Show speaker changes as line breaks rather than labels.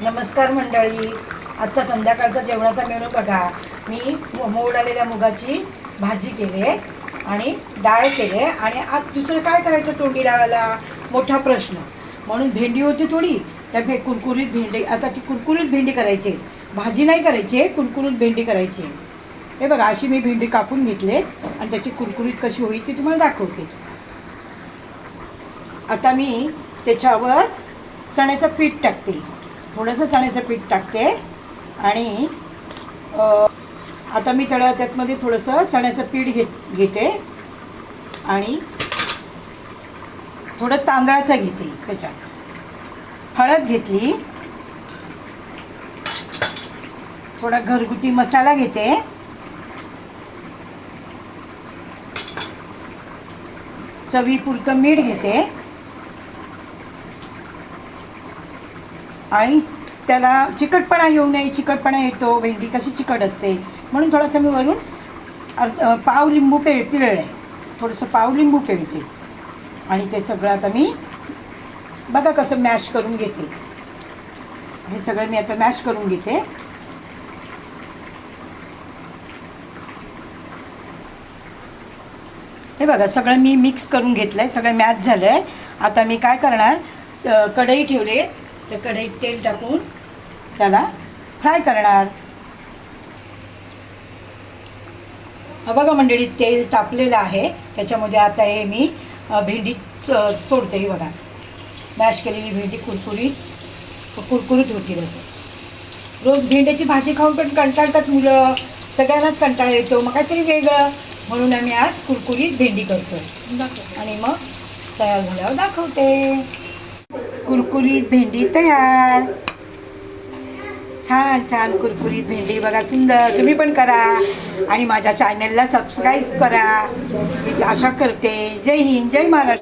नमस्कार मंडळी, आजचा संध्याकाळचा जेवणाचा मेनू बघा. मी मोड आलेल्या मुगाची भाजी केली आणि डाळ केली. आणि आज दुसरं काय करायचं तोंडी लावायला मोठा प्रश्न. म्हणून भेंडी होती थोडी, त्या कुरकुरीत भेंडी. आता ती कुरकुरीत भेंडी करायची, भाजी नाही करायची, कुरकुरीत भेंडी करायची. हे बघा, अशी मी भेंडी कापून घेतले आणि त्याची कुरकुरीत कशी होईल ती तुम्हाला दाखवते. आता मी त्याच्यावर चण्याचं पीठ टाकते, थोडंसं चण्याचं पीठ टाकते. आणि आता मी त्यामध्ये थोडंसं चण्याचं पीठ घेते आणि थोडं तांदळाचं घेते. त्याच्यात हळद घेतली, थोडा घरगुती मसाला घेते, चवीपुरतं मीठ घेते आणि त्याला चिकटपणा येऊ नये. चिकटपणा येतो, भेंडी कशी चिकट असते, म्हणून थोडंसं मी वरून पाव लिंबू पिळलं आहे, थोडंसं पाव लिंबू पिळते. आणि ते सगळं आता मी बघा कसं मॅश करून घेते. हे सगळं मी आता मॅश करून घेते. हे बघा, सगळं मी मिक्स करून घेतलं आहे, सगळं मॅच झालं आहे. आता मी काय करणार, कढई ठेवले, तर कढईत तेल टाकून त्याला फ्राय करणार. बघा मंडळी, तेल तापलेलं आहे, त्याच्यामध्ये आता हे मी भेंडी सोडते. ही बघा, मॅश केलेली भेंडी कुरकुरीत होतील. असं रोज भेंड्याची भाजी खाऊन पण कंटाळतात मुलं, सगळ्यांनाच कंटाळा येतो. मग काहीतरी वेगळं, म्हणून आम्ही आज कुरकुरीत भेंडी करतो आणि मग तयार झाल्यावर दाखवते. कुरकुरीत भेंडी तयार. छान छान कुरकुरीत भेंडी बघा, सुंदर. तुम्ही पण करा आणि माझ्या चॅनलला सबस्क्राईब करा, मी आशा करते. जय हिंद, जय महाराष्ट्र.